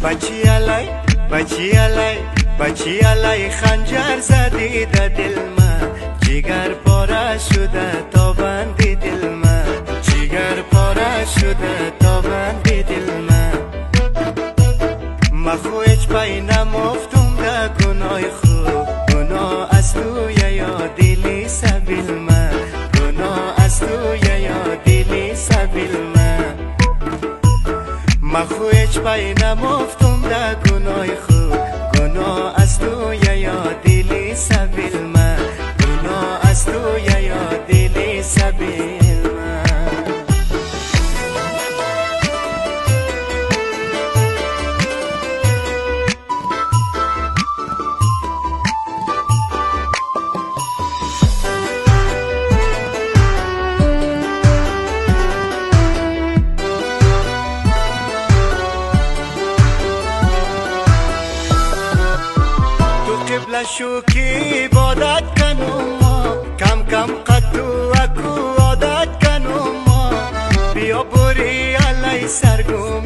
بچی علی خنجر زدی در دل من، جگر پاره شده تا بند دل من، جگر پاره شده تا بند دل من. مخو هیچ پی نمفتم در گناه خود، گناه از توی یا دلی سبیل من، گناه از توی یا دلی سبیل من. مخو هیچ پی نمفتم در گناه خود، گناه از توی یا دلی سبیل من، گناه از توی یا دلی سبیل من. شو که عبادت کنم ما، کم کم قد و اکو عادت کنم ما، بیا بوری علی سرگم